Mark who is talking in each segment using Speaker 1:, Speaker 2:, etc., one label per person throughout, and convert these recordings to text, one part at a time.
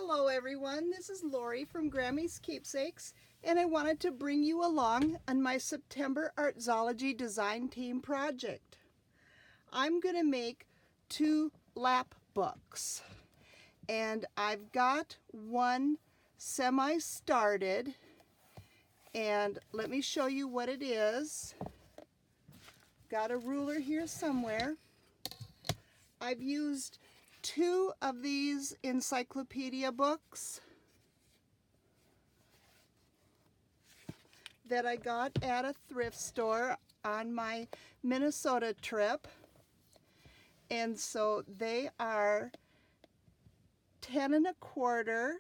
Speaker 1: Hello everyone, this is Lori from Grammy's Keepsakes, and I wanted to bring you along on my September Artzology Design Team project. I'm going to make 2 lap books, and I've got one semi-started, and let me show you what it is. Got a ruler here somewhere. I've used 2 of these encyclopedia books that I got at a thrift store on my Minnesota trip, and so they are 10 1/4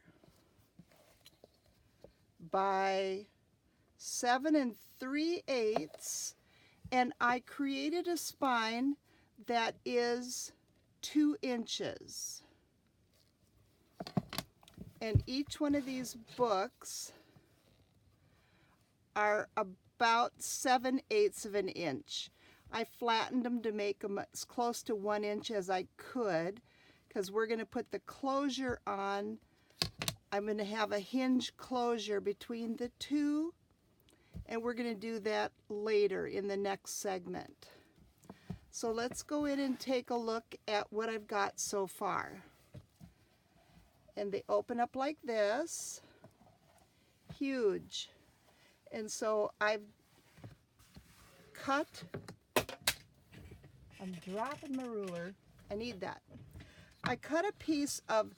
Speaker 1: by 7 3/8, and I created a spine that is 2 inches, and each one of these books are about 7/8 of an inch. I flattened them to make them as close to 1 inch as I could, because we're going to put the closure on. I'm going to have a hinge closure between the 2, and we're going to do that later in the next segment. So let's go in and take a look at what I've got so far. And they open up like this, huge. And so I've cut, I'm dropping my ruler, I need that. I cut a piece of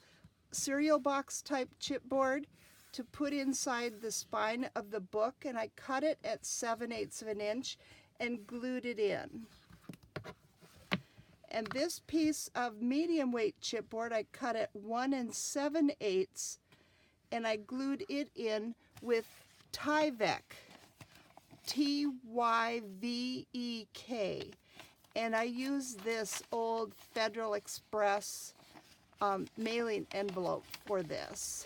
Speaker 1: cereal box type chipboard to put inside the spine of the book, and I cut it at 7/8 of an inch and glued it in. And this piece of medium weight chipboard I cut at 1 7/8, and I glued it in with Tyvek, Tyvek, and I used this old Federal Express mailing envelope for this.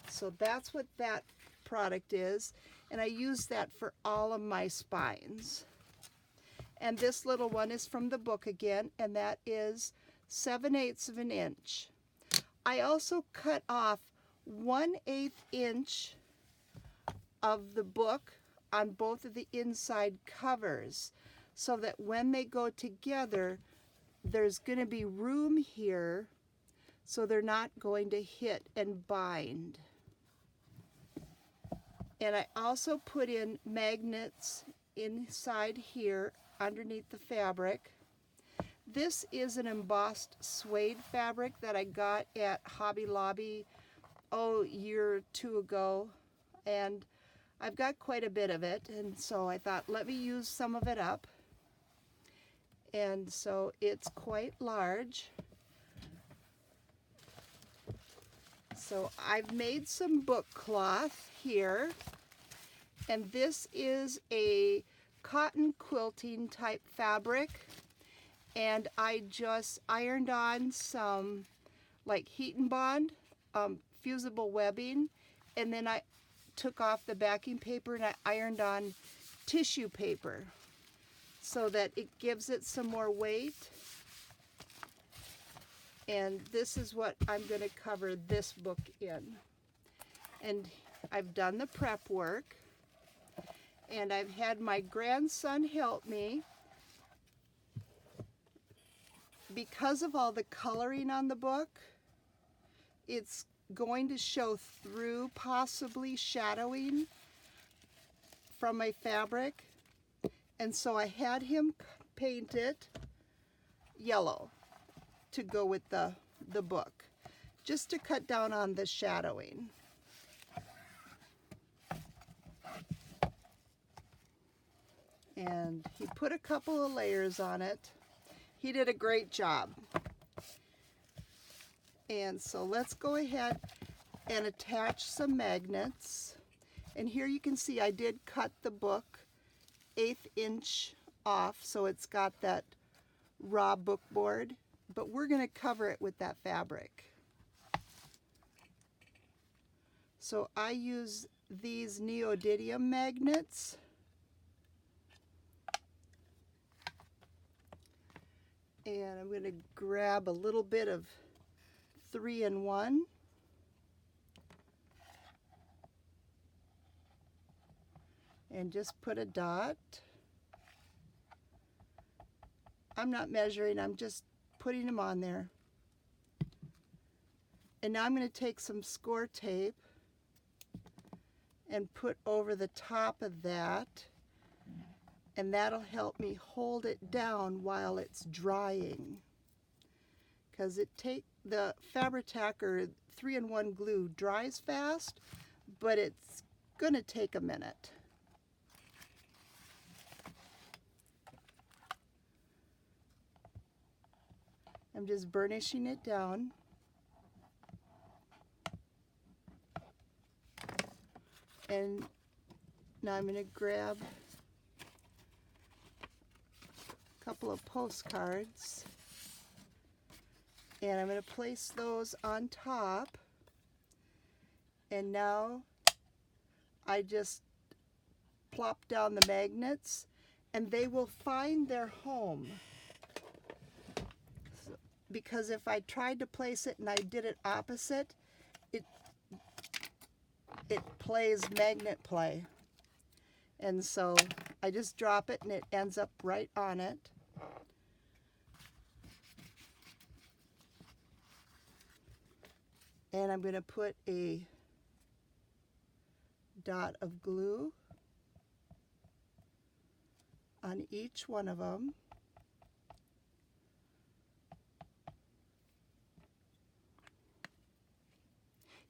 Speaker 1: So that's what that product is, and I use that for all of my spines. And this little one is from the book again, and that is 7/8 of an inch. I also cut off 1/8 inch of the book on both of the inside covers, so that when they go together, there's going to be room here, so they're not going to hit and bind. And I also put in magnets inside here underneath the fabric. This is an embossed suede fabric that I got at Hobby Lobby a year or 2 ago, and I've got quite a bit of it, and so I thought, let me use some of it up. And so it's quite large. So I've made some book cloth here, and this is a cotton quilting type fabric, and I just ironed on some like heat and bond fusible webbing, and then I took off the backing paper and I ironed on tissue paper so that it gives it some more weight. And this is what I'm going to cover this book in. And I've done the prep work, and I've had my grandson help me. Because of all the coloring on the book, it's going to show through, possibly shadowing from my fabric, and so I had him paint it yellow to go with the book, just to cut down on the shadowing. And he put a couple of layers on it. He did a great job. And so let's go ahead and attach some magnets. And here you can see I did cut the book 1/8 inch off, so it's got that raw book board, but we're going to cover it with that fabric. So I use these neodymium magnets, and I'm going to grab a little bit of 3-in-1. And just put a dot. I'm not measuring, I'm just putting them on there. And now I'm going to take some score tape and put over the top of that, and that'll help me hold it down while it's drying, because the Fabri-Tac or 3-in-1 glue dries fast, but it's going to take a minute. I'm just burnishing it down. And now I'm going to grab a couple of postcards, and I'm going to place those on top. And now I just plop down the magnets, and they will find their home. Because if I tried to place it and I did it opposite, it plays magnet play. And so I just drop it and it ends up right on it. And I'm going to put a dot of glue on each one of them.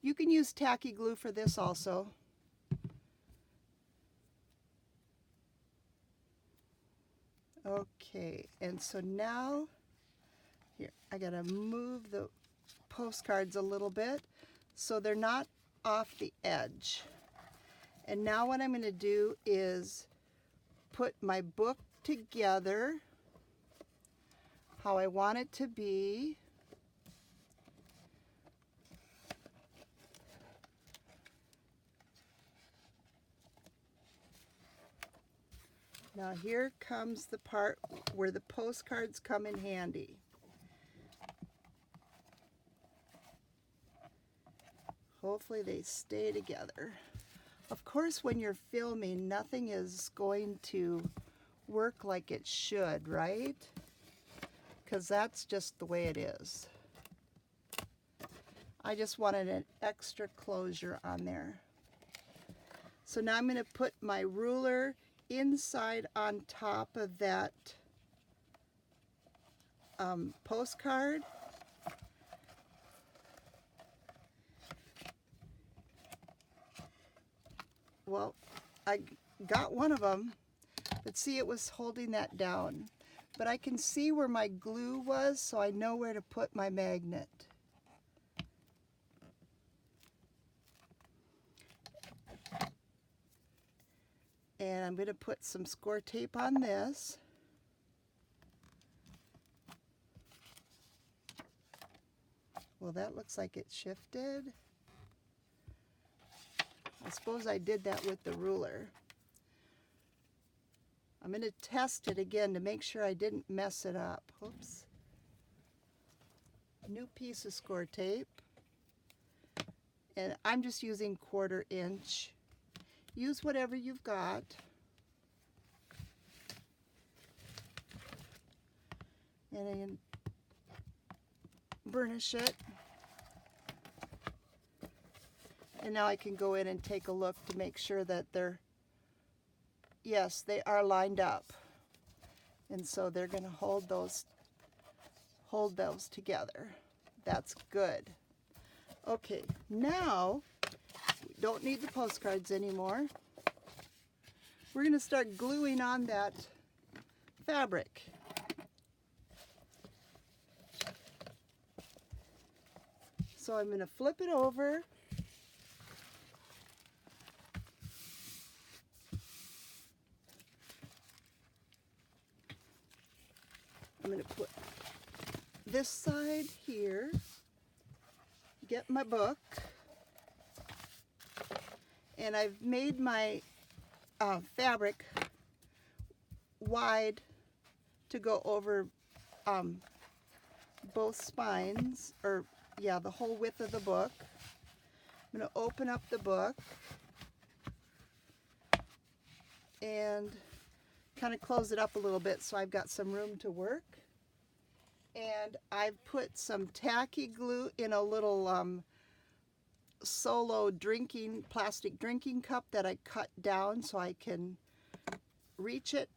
Speaker 1: You can use tacky glue for this also. Okay, and so now, here, I gotta move the postcards a little bit so they're not off the edge. And now what I'm gonna do is put my book together how I want it to be. Now here comes the part where the postcards come in handy. Hopefully they stay together. Of course, when you're filming, nothing is going to work like it should, right? Because that's just the way it is. I just wanted an extra closure on there. So now I'm going to put my ruler inside on top of that postcard. Well, I got one of them, but see, it was holding that down. But I can see where my glue was, so I know where to put my magnet. And I'm going to put some score tape on this. Well, that looks like it shifted. I suppose I did that with the ruler. I'm going to test it again to make sure I didn't mess it up. Oops. New piece of score tape. And I'm just using 1/4 inch. Use whatever you've got. And then burnish it. And now I can go in and take a look to make sure that they're, yes, they are lined up. And so they're going to hold those together. That's good. Okay, now we don't need the postcards anymore. We're going to start gluing on that fabric. So I'm going to flip it over. I'm going to put this side here, get my book, and I've made my fabric wide to go over both spines, or yeah, the whole width of the book. I'm going to open up the book and kind of close it up a little bit so I've got some room to work. And I've put some tacky glue in a little solo plastic drinking cup that I cut down so I can reach it.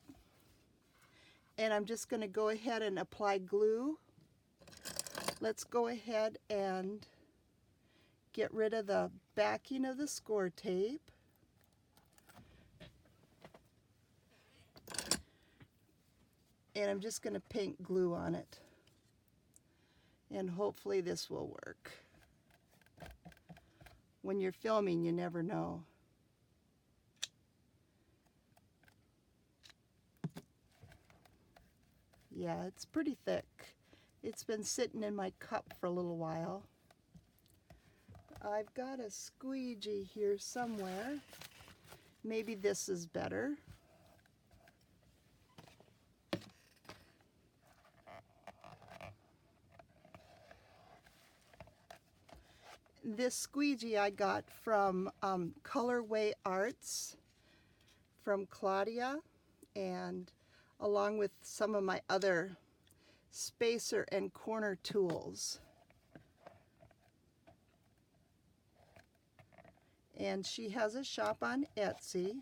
Speaker 1: And I'm just going to go ahead and apply glue. Let's go ahead and get rid of the backing of the score tape. And I'm just going to paint glue on it. And hopefully this will work. When you're filming, you never know. Yeah, it's pretty thick. It's been sitting in my cup for a little while. I've got a squeegee here somewhere. Maybe this is better. This squeegee I got from Colorway Arts from Claudia, and along with some of my other spacer and corner tools. And she has a shop on Etsy.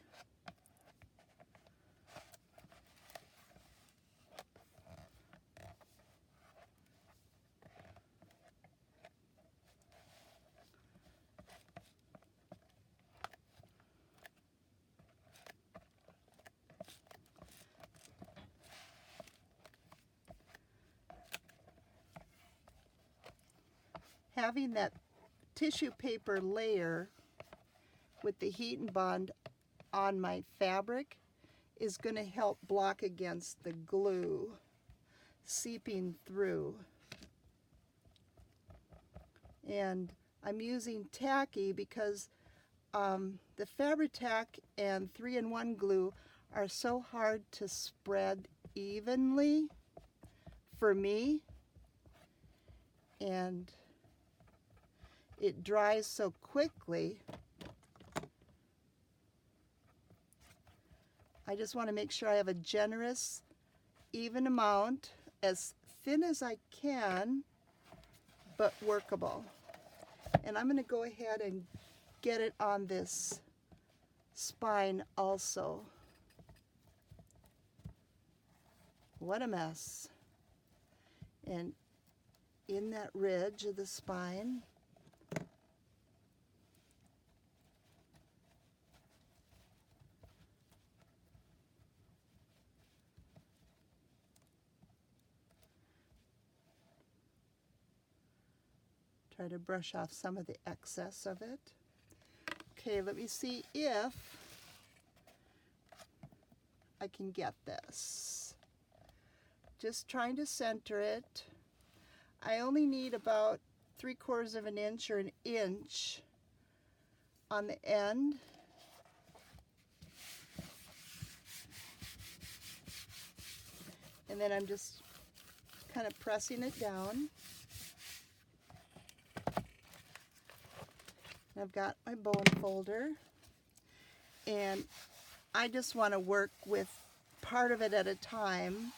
Speaker 1: Having that tissue paper layer with the heat and bond on my fabric is going to help block against the glue seeping through. And I'm using tacky because the Fabri-Tac and 3-in-1 glue are so hard to spread evenly for me, and it dries so quickly. I just want to make sure I have a generous, even amount, as thin as I can, but workable. And I'm going to go ahead and get it on this spine also. What a mess. And in that ridge of the spine, try to brush off some of the excess of it. Okay, let me see if I can get this. Just trying to center it. I only need about 3/4 of an inch or an inch on the end. And then I'm just kind of pressing it down. I've got my bone folder, and I just want to work with part of it at a time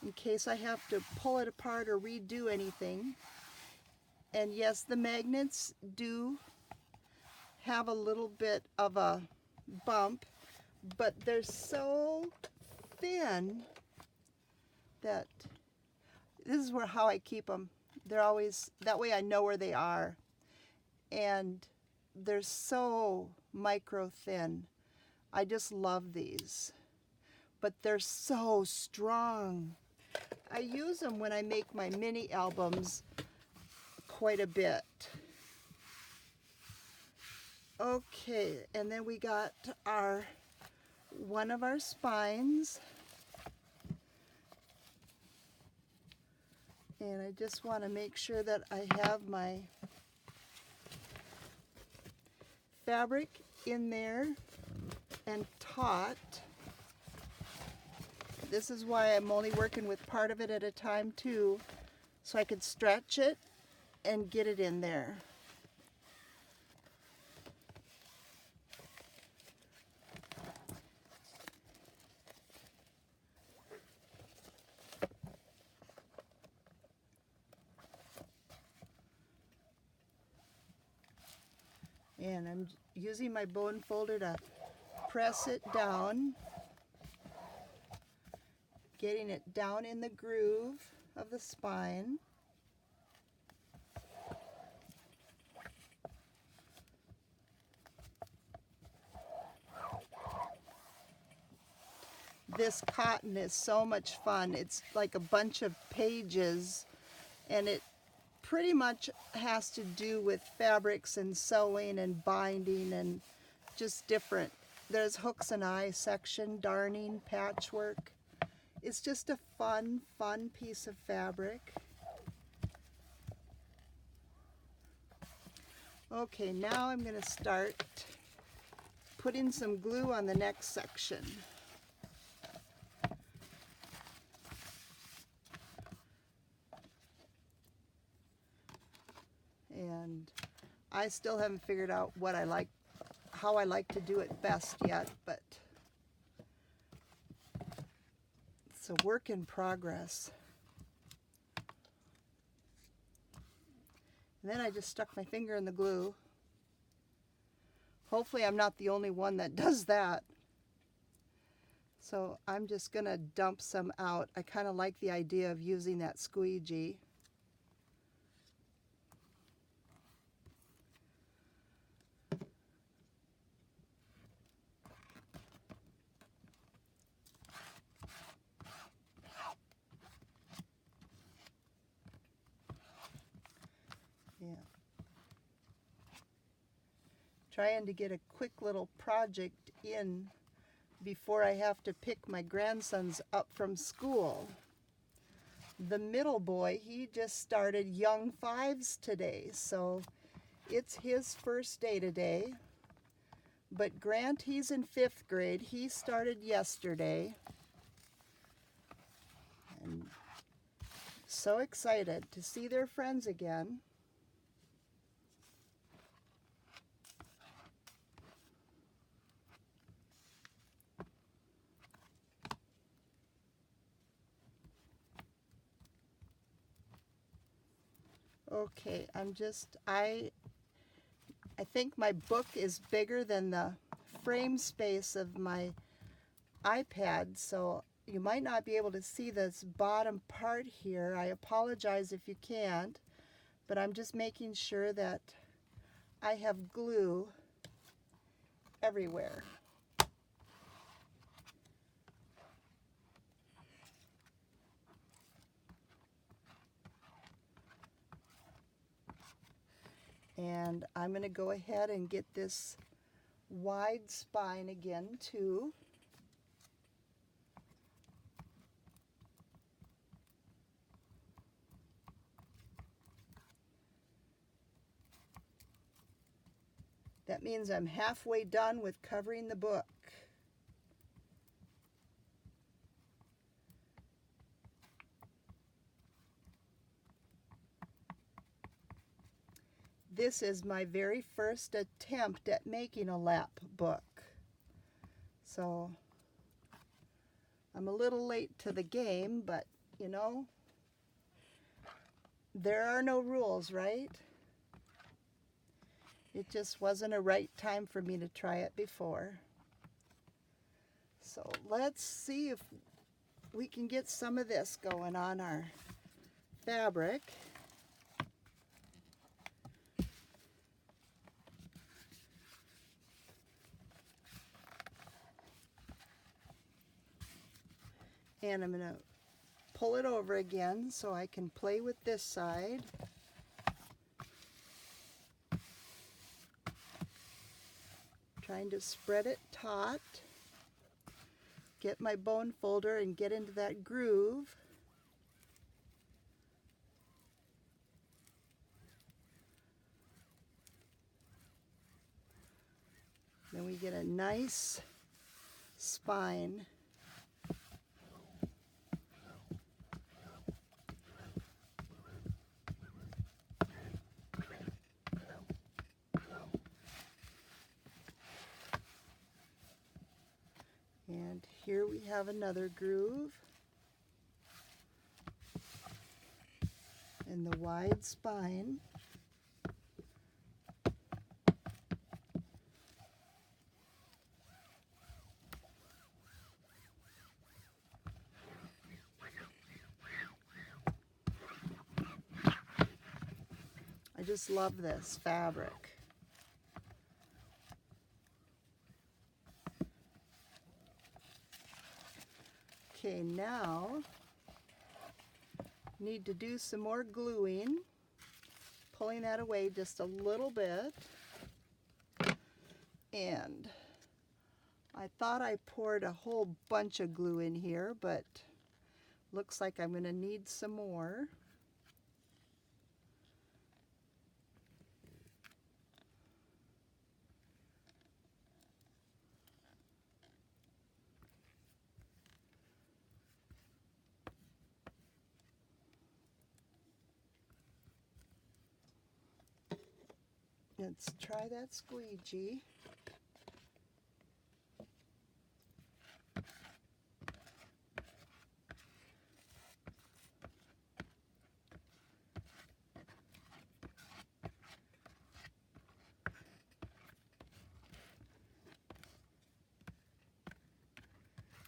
Speaker 1: in case I have to pull it apart or redo anything. And yes, the magnets do have a little bit of a bump, but they're so thin that this is how I keep them. They're always, that way I know where they are. And they're so micro thin. I just love these. But they're so strong. I use them when I make my mini albums quite a bit. Okay, and then we got one of our spines. And I just want to make sure that I have my fabric in there and taut. This is why I'm only working with part of it at a time too, so I could stretch it and get it in there. And I'm using my bone folder to press it down, getting it down in the groove of the spine. This cotton is so much fun. It's like a bunch of pages, and it pretty much has to do with fabrics and sewing and binding and just different. There's hooks and eye section, darning, patchwork. It's just a fun piece of fabric. Okay, now I'm going to start putting some glue on the next section. And I still haven't figured out what I like, how I like to do it best yet, but it's a work in progress. And then I just stuck my finger in the glue. Hopefully I'm not the only one that does that. So I'm just gonna dump some out. I kind of like the idea of using that squeegee. Yeah. Trying to get a quick little project in before I have to pick my grandsons up from school. The middle boy, he just started Young Fives today, so it's his first day today. But Grant, he's in 5th grade. He started yesterday. And so excited to see their friends again. Okay, I think my book is bigger than the frame space of my iPad, so you might not be able to see this bottom part here. I apologize if you can't, but I'm just making sure that I have glue everywhere. And I'm going to go ahead and get this wide spine again too. That means I'm halfway done with covering the book. This is my very first attempt at making a lap book. So I'm a little late to the game, but you know, there are no rules, right? It just wasn't a right time for me to try it before. So let's see if we can get some of this going on our fabric. And I'm going to pull it over again so I can play with this side. Trying to spread it taut. Get my bone folder and get into that groove. Then we get a nice spine. we have another groove in the wide spine. I just love this fabric. Okay, now need to do some more gluing, pulling that away just a little bit. And I thought I poured a whole bunch of glue in here, but looks like I'm going to need some more. Let's try that squeegee.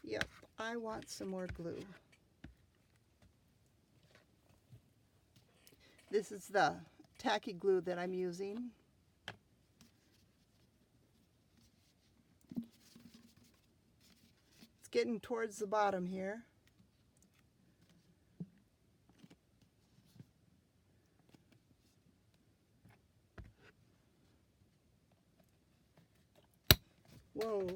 Speaker 1: Yep, I want some more glue. This is the tacky glue that I'm using. It's getting towards the bottom here. Whoa.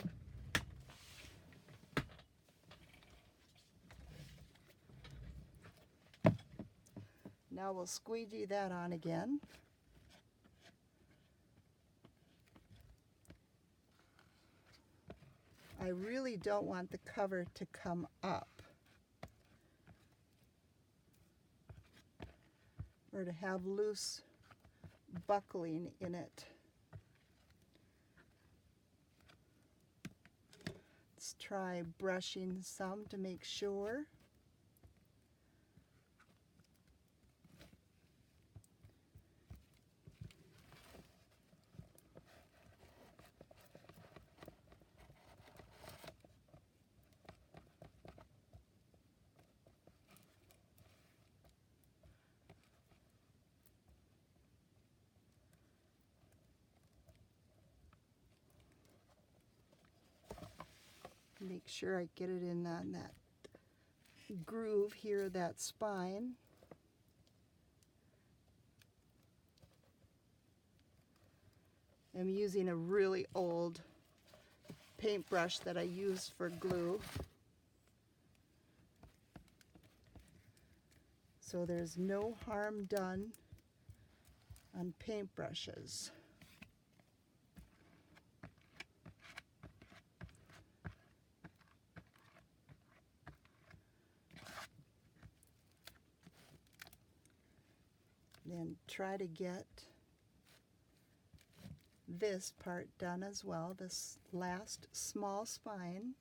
Speaker 1: Now we'll squeegee that on again. I really don't want the cover to come up or to have loose buckling in it. Let's try brushing some to make sure. Make sure I get it in on that groove here, that spine. I'm using a really old paintbrush that I use for glue. So there's no harm done on paintbrushes. Then try to get this part done as well, this last small spine,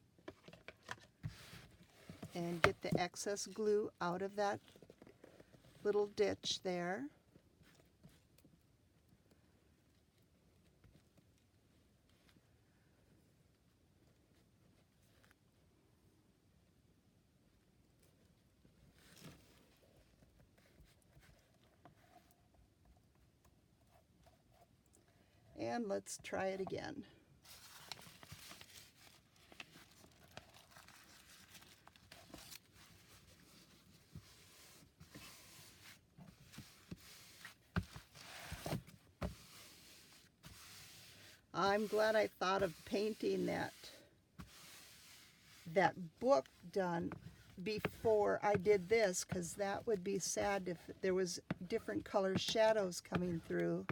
Speaker 1: and get the excess glue out of that little ditch there. And let's try it again. I'm glad I thought of painting that book done before I did this, because that would be sad if there was different color shadows coming through.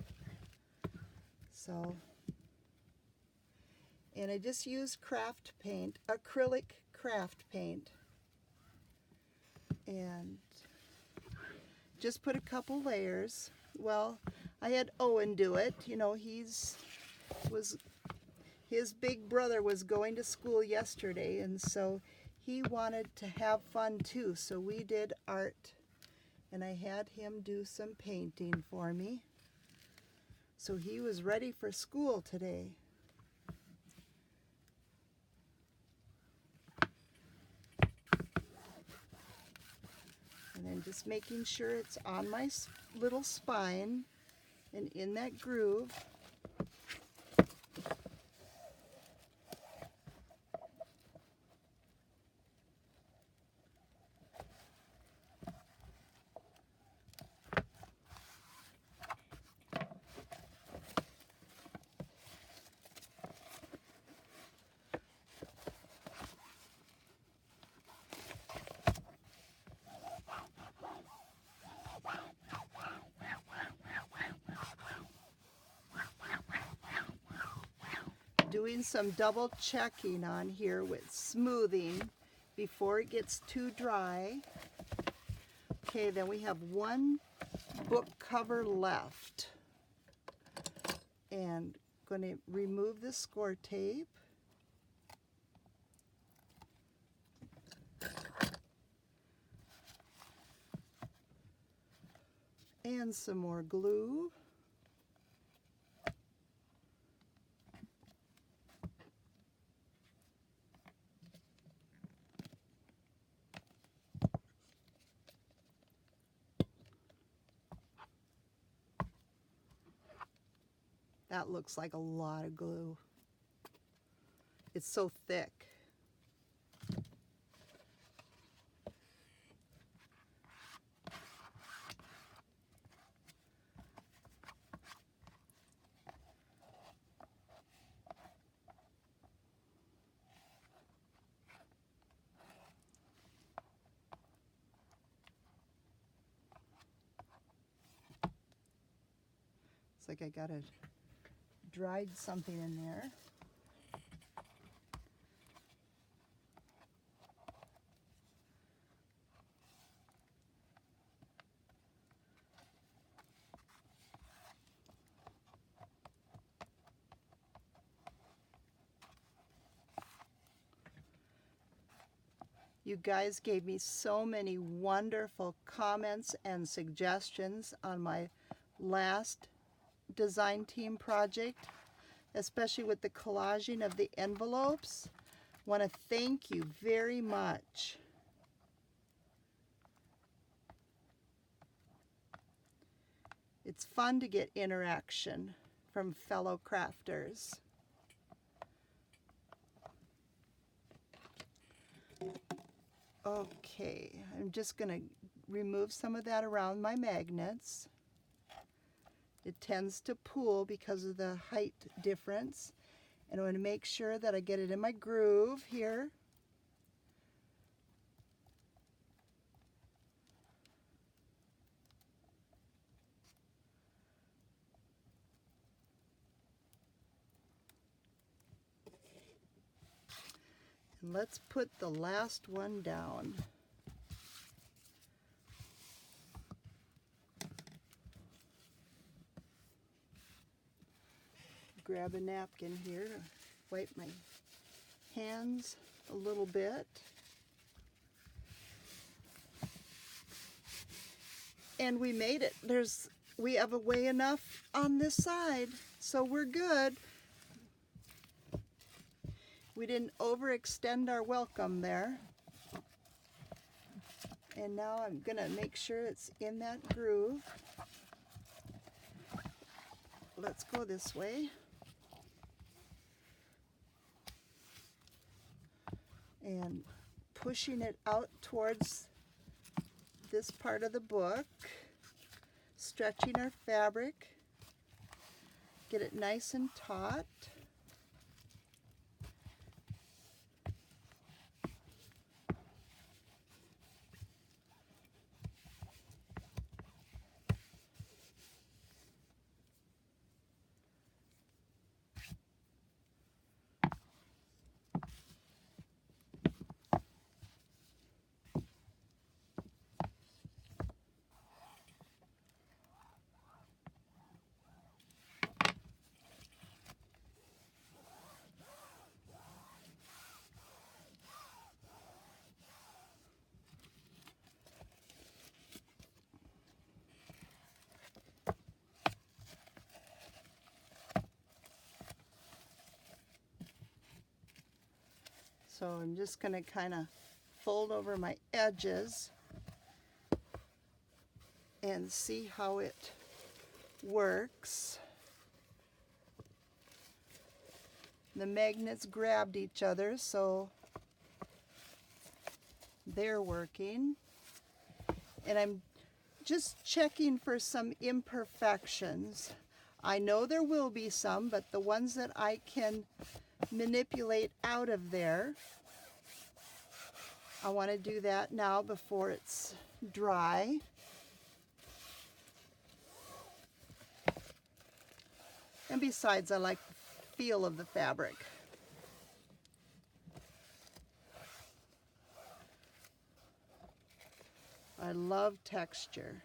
Speaker 1: So, and I just used craft paint, acrylic craft paint, and just put a couple layers. Well, I had Owen do it. You know, his big brother was going to school yesterday, and so he wanted to have fun too, so we did art. And I had him do some painting for me. So he was ready for school today. And then just making sure it's on my little spine and in that groove. Doing some double checking on here with smoothing before it gets too dry. Okay, then we have one book cover left. And going to remove the score tape. And some more glue. That looks like a lot of glue. It's so thick. It's like I got a dried something in there. You guys gave me so many wonderful comments and suggestions on my last design team project, especially with the collaging of the envelopes. I want to thank you very much. It's fun to get interaction from fellow crafters. Okay, I'm just going to remove some of that around my magnets. It tends to pool because of the height difference. And I want to make sure that I get it in my groove here. And let's put the last one down. Grab a napkin here to wipe my hands a little bit. And we made it. We have a way enough on this side, so we're good. We didn't overextend our welcome there. And now I'm gonna make sure it's in that groove. Let's go this way. And pushing it out towards this part of the book, stretching our fabric, get it nice and taut. So I'm just going to kind of fold over my edges and see how it works. The magnets grabbed each other, so they're working. And I'm just checking for some imperfections. I know there will be some, but the ones that I can manipulate out of there, I want to do that now before it's dry. And besides, I like the feel of the fabric. I love texture.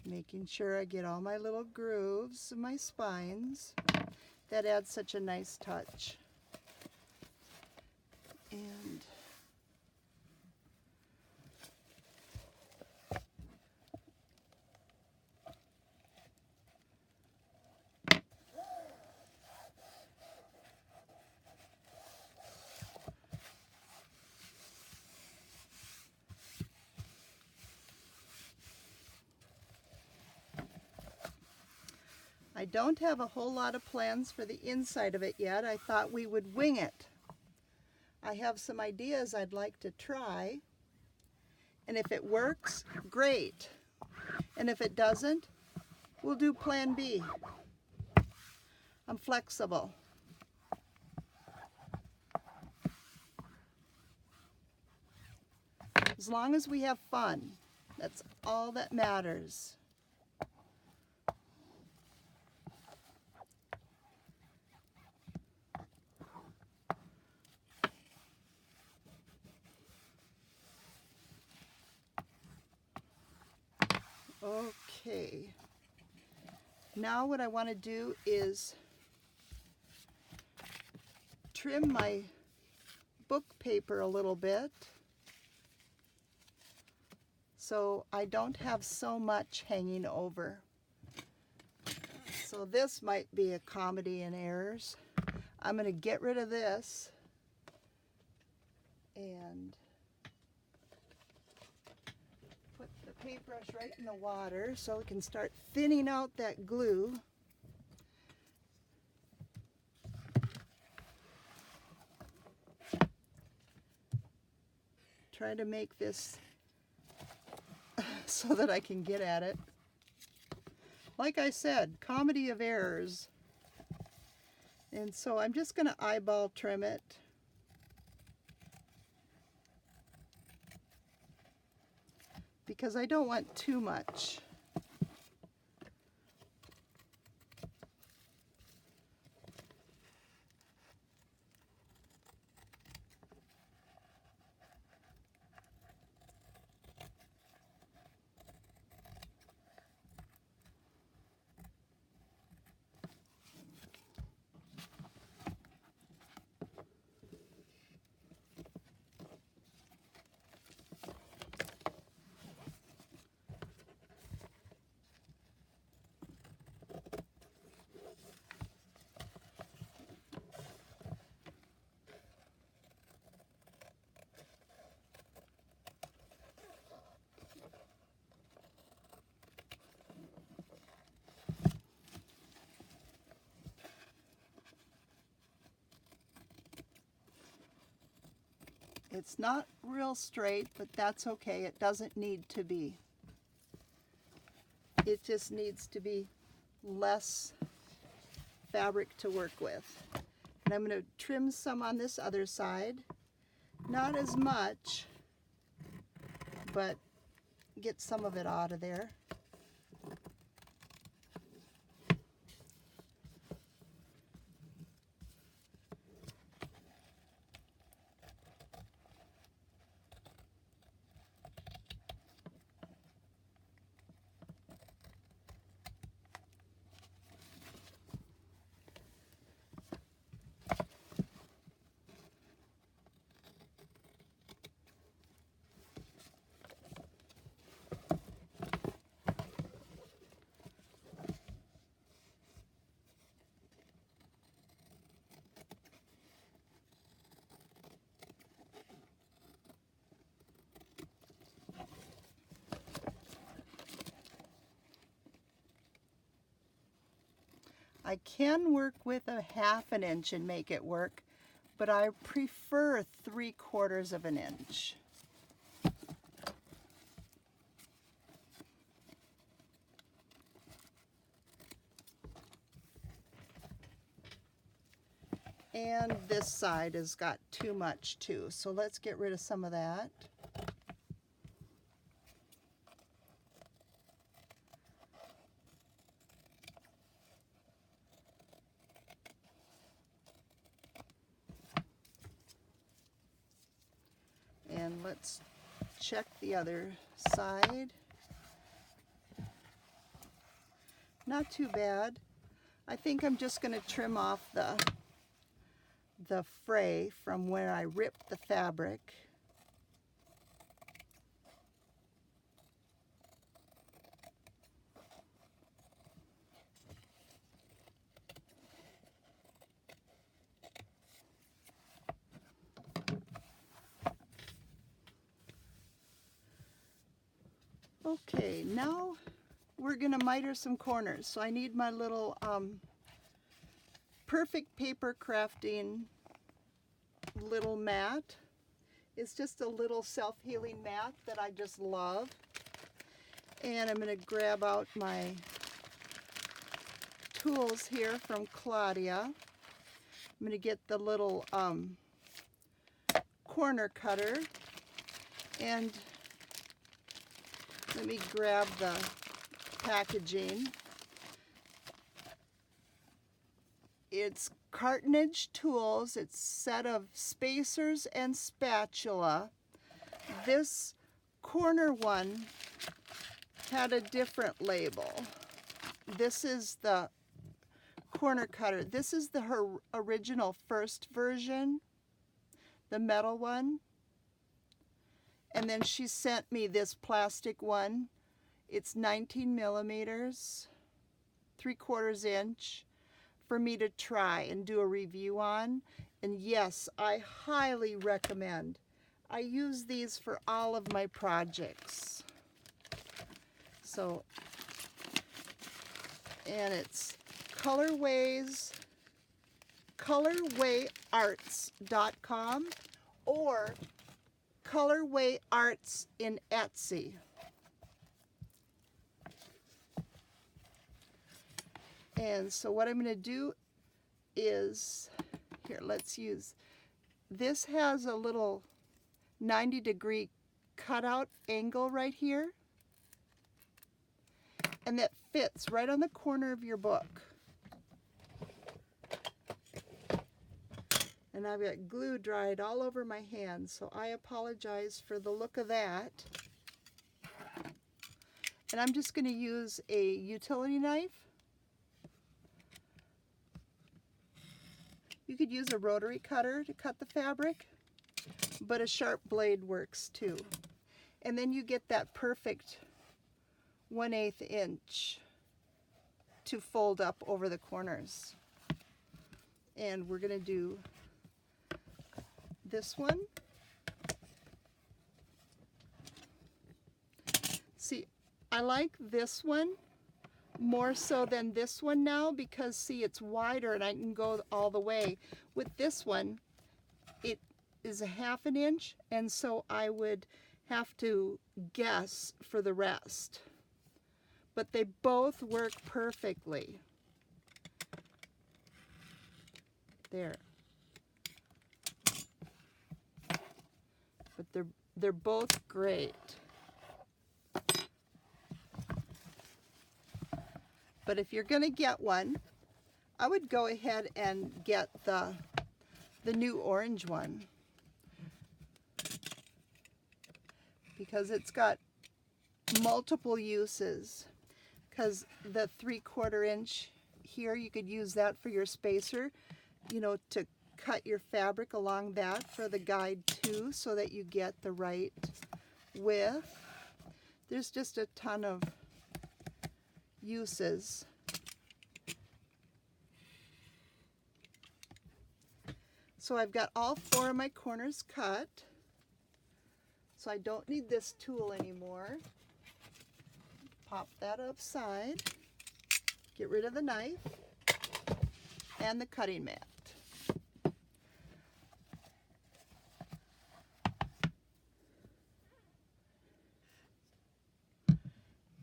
Speaker 1: Making sure I get all my little grooves and my spines. That adds such a nice touch. And I don't have a whole lot of plans for the inside of it yet. I thought we would wing it. I have some ideas I'd like to try, and if it works, great. And if it doesn't, we'll do plan B. I'm flexible. As long as we have fun, that's all that matters. Okay, now what I want to do is trim my book paper a little bit so I don't have so much hanging over. So this might be a comedy in errors. I'm going to get rid of this and put the paintbrush right in the water so we can start thinning out that glue. Try to make this so that I can get at it. Like I said, comedy of errors. And so I'm just going to eyeball trim it. Because I don't want too much. It's not real straight, but that's okay. It doesn't need to be. It just needs to be less fabric to work with. And I'm going to trim some on this other side. Not as much, but get some of it out of there. I can work with a 1/2 inch and make it work, but I prefer 3/4 of an inch. And this side has got too much too, so let's get rid of some of that. And let's check the other side. Not too bad. I think I'm just going to trim off the fray from where I ripped the fabric. Okay, now we're going to miter some corners. So I need my little perfect paper crafting little mat. It's just a little self-healing mat that I just love. And I'm going to grab out my tools here from Claudia. I'm going to get the little corner cutter, and let me grab the packaging. It's cartonnage tools. It's a set of spacers and spatula. This corner one had a different label. This is the corner cutter. This is her original first version, the metal one. And then she sent me this plastic one. It's 19 millimeters, 3/4 inch, for me to try and do a review on. And yes, I highly recommend. I use these for all of my projects. So, and it's colorwayarts.com or Colorway Arts in Etsy. And so what I'm going to do is, here, let's use, this has a little 90-degree cutout angle right here, and that fits right on the corner of your book. And I've got glue dried all over my hands, so I apologize for the look of that. And I'm just going to use a utility knife. You could use a rotary cutter to cut the fabric, but a sharp blade works too. And then you get that perfect 1/8 inch to fold up over the corners. And we're going to do this one. See, I like this one more so than this one now because, see, it's wider and I can go all the way. With this one, it is 1/2 inch, and so I would have to guess for the rest. But they both work perfectly. There. But they're both great. But if you're going to get one, I would go ahead and get the new orange one, because it's got multiple uses. Because the 3/4 inch here, you could use that for your spacer, you know, to cut your fabric along that for the guide too, so that you get the right width. There's just a ton of uses. So I've got all 4 of my corners cut, so I don't need this tool anymore. Pop that upside, get rid of the knife. and the cutting mat.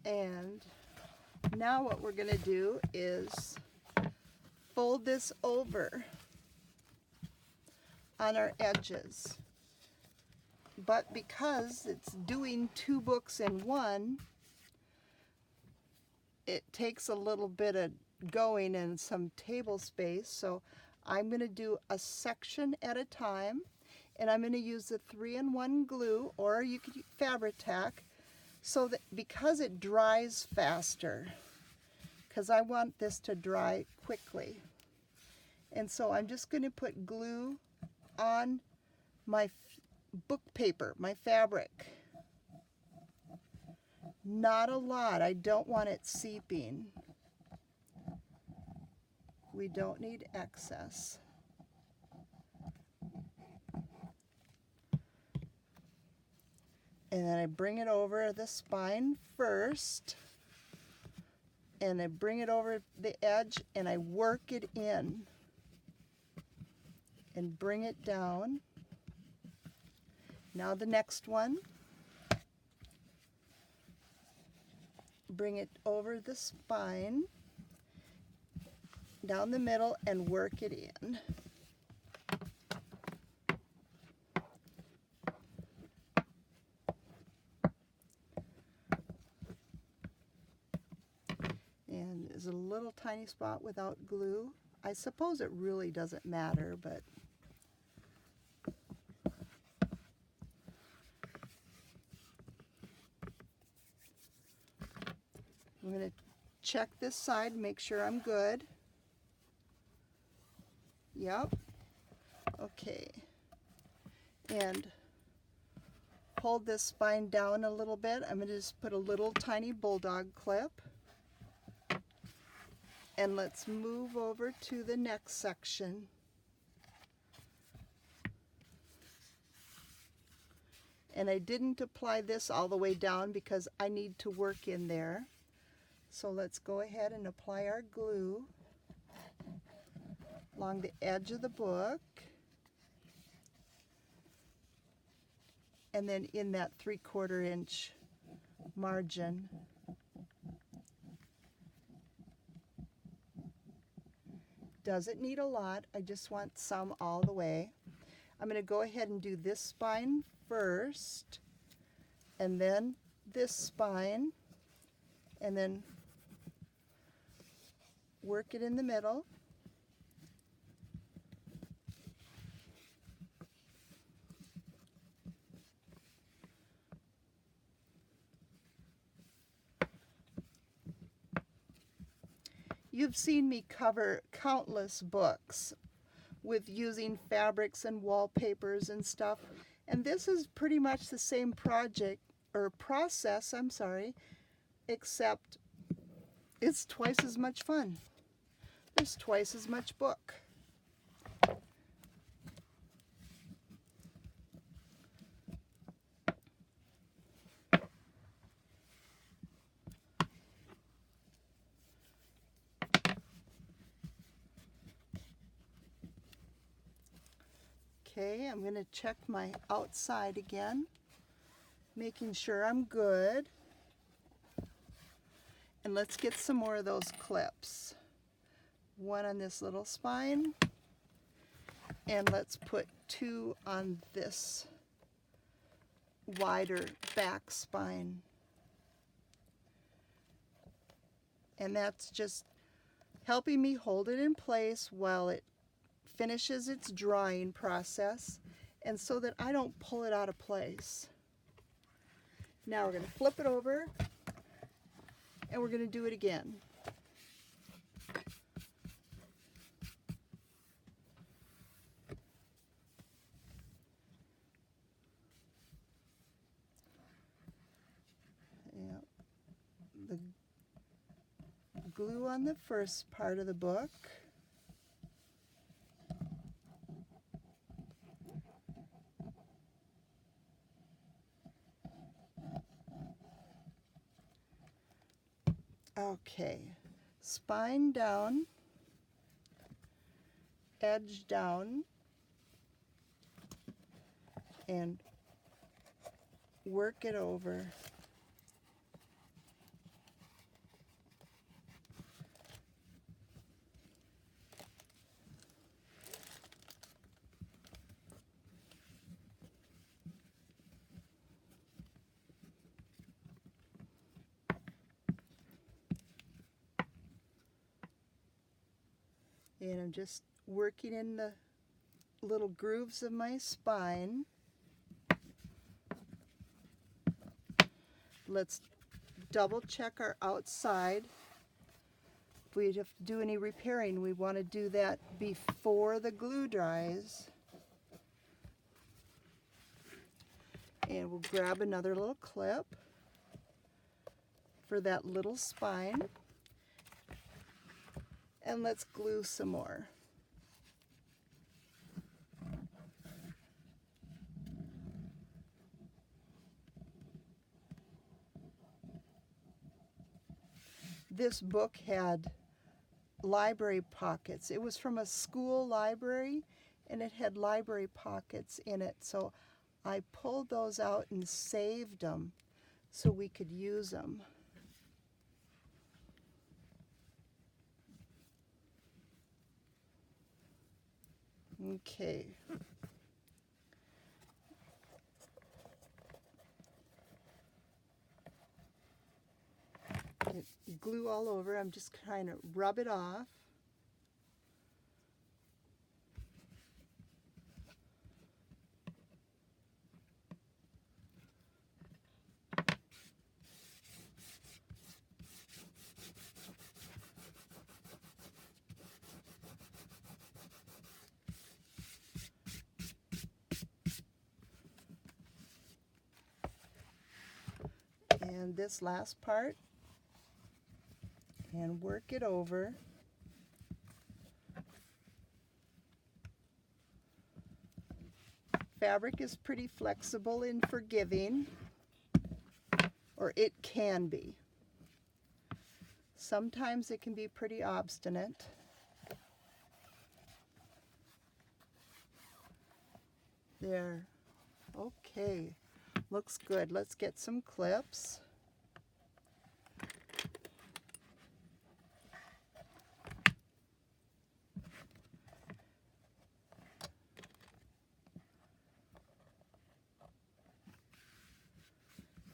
Speaker 1: And now what we're going to do is fold this over on our edges. But because it's doing 2 books in one, it takes a little bit of going and some table space. So I'm going to do a section at a time, and I'm going to use the 3-in-1 glue, or you could use Fabri-Tac, so that because it dries faster, because I want this to dry quickly. And so I'm just going to put glue on my book paper, my fabric. Not a lot. I don't want it seeping. We don't need excess. And then I bring it over the spine first, and I bring it over the edge, and I work it in and bring it down. Now the next one, bring it over the spine, down the middle, and work it in. And there's a little tiny spot without glue. I suppose it really doesn't matter, but I'm going to check this side, make sure I'm good. Yep. Okay. And hold this spine down a little bit. I'm going to just put a little tiny bulldog clip. And let's move over to the next section. And I didn't apply this all the way down because I need to work in there. So let's go ahead and apply our glue along the edge of the book. And then in that 3/4 inch margin. Doesn't need a lot, I just want some all the way. I'm going to go ahead and do this spine first, and then this spine, and then work it in the middle. You've seen me cover countless books with using fabrics and wallpapers and stuff, and this is pretty much the same project or process, I'm sorry, except it's twice as much fun. There's twice as much book. Okay, I'm going to check my outside again, making sure I'm good. And let's get some more of those clips. One on this little spine, and let's put 2 on this wider back spine. And that's just helping me hold it in place while it finishes its drying process, and so that I don't pull it out of place. Now we're going to flip it over, and we're going to do it again. Yep. The glue on the first part of the book. Okay, spine down, edge down and work it over. And I'm just working in the little grooves of my spine. Let's double check our outside. If we have to do any repairing, we want to do that before the glue dries. And we'll grab another little clip for that little spine. And let's glue some more. This book had library pockets. It was from a school library and it had library pockets in it. So I pulled those out and saved them so we could use them. Okay. Get glue all over. I'm just trying to rub it off. And this last part, and work it over. Fabric is pretty flexible and forgiving, or it can be. Sometimes it can be pretty obstinate. There. Okay. Looks good. Let's get some clips.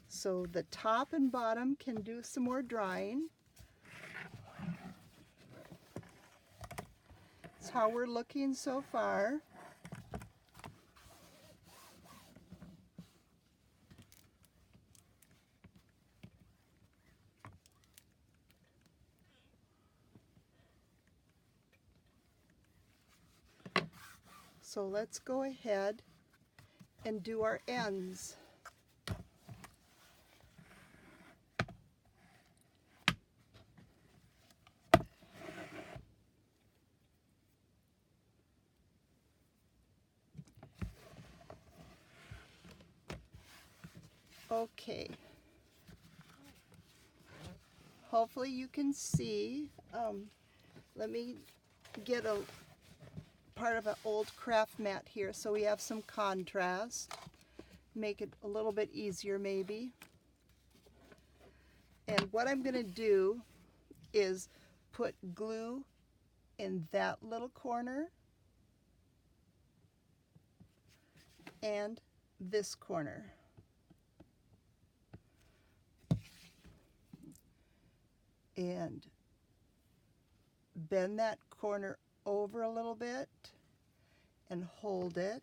Speaker 1: So the top and bottom can do some more drying. That's how we're looking so far. So let's go ahead and do our ends. Okay. Hopefully you can see. Let me get a part of an old craft mat here so we have some contrast. Make it a little bit easier maybe. And what I'm going to do is put glue in that little corner and this corner. And bend that corner over a little bit and hold it.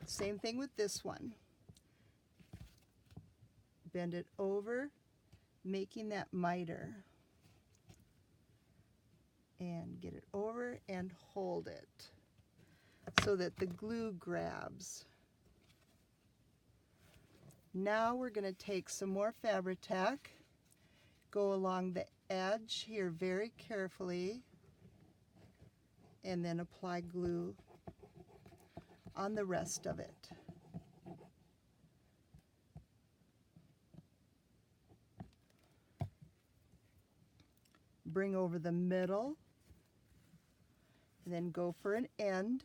Speaker 1: Same thing with this one. Bend it over, making that miter. And get it over and hold it so that the glue grabs. Now we're going to take some more Fabri-Tac, go along the edge here very carefully, and then apply glue on the rest of it. bring over the middle, and then go for an end.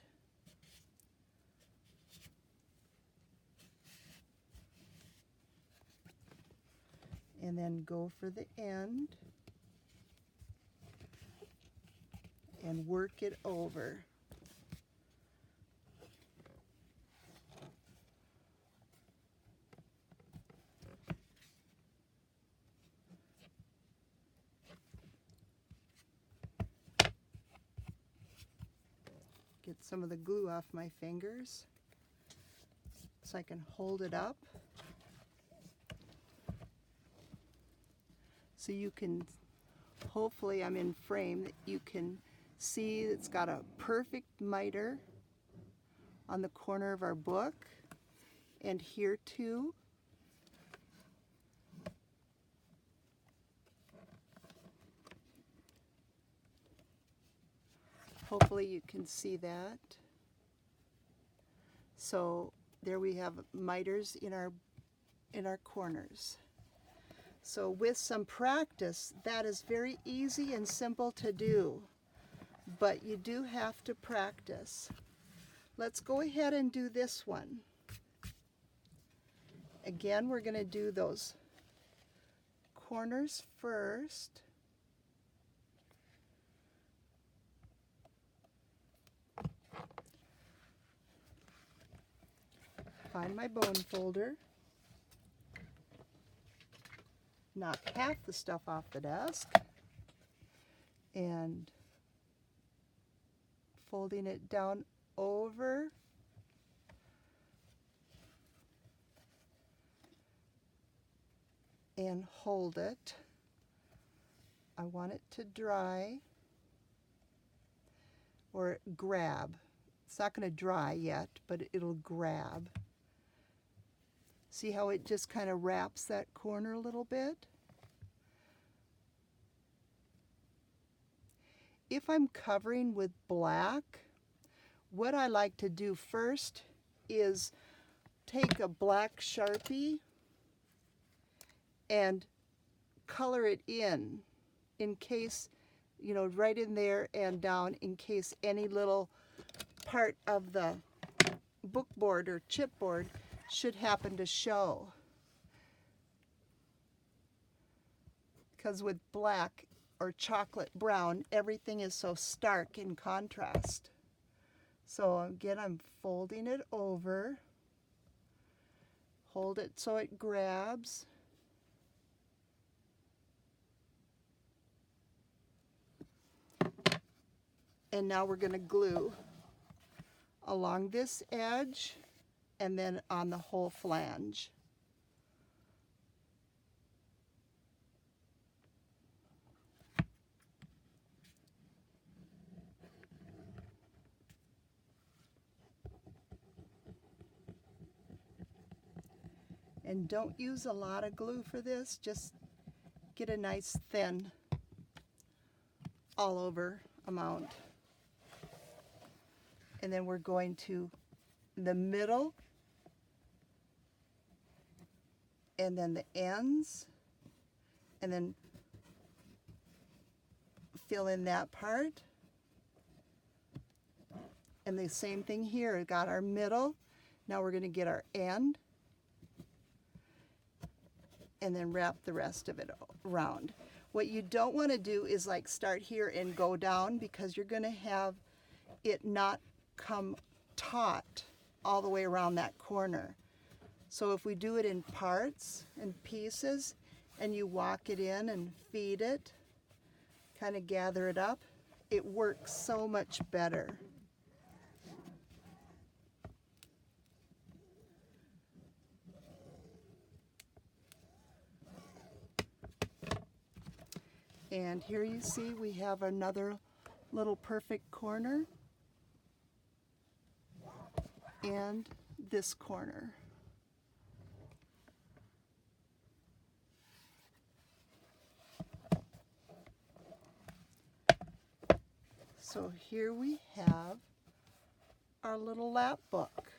Speaker 1: And then go for the end and work it over. Get some of the glue off my fingers so I can hold it up. So you can, hopefully I'm in frame, that you can see it's got a perfect miter on the corner of our book, and here too. Hopefully you can see that. So there we have miters in our corners. So with some practice, that is very easy and simple to do, but you do have to practice. Let's go ahead and do this one. Again, we're going to do those corners first. Find my bone folder. Knock half the stuff off the desk and folding it down over and hold it. I want it to dry or grab. It's not going to dry yet, but it'll grab. See how it just kind of wraps that corner a little bit? If I'm covering with black, what I like to do first is take a black Sharpie and color it in case, you know, right in there and down, in case any little part of the bookboard or chipboard should happen to show. Because with black or chocolate brown, everything is so stark in contrast. So again, I'm folding it over. Hold it so it grabs. And now we're going to glue along this edge and then on the whole flange. And don't use a lot of glue for this, just get a nice thin all over amount. And then we're going to the middle and then the ends, and then fill in that part. And the same thing here, we got our middle. Now we're going to get our end and then wrap the rest of it around. What you don't want to do is like start here and go down, because you're going to have it not come taut all the way around that corner. So if we do it in parts and pieces and you walk it in and feed it, kind of gather it up, it works so much better. And here you see we have another little perfect corner and this corner. So here we have our little lap book.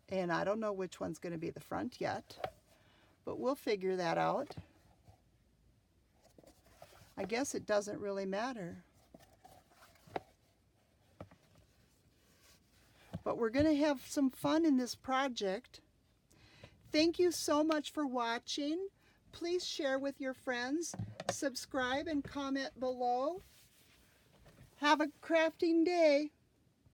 Speaker 1: And I don't know which one's going to be the front yet, but we'll figure that out. I guess it doesn't really matter. But we're going to have some fun in this project. Thank you so much for watching. Please share with your friends, subscribe and comment below. Have a crafting day.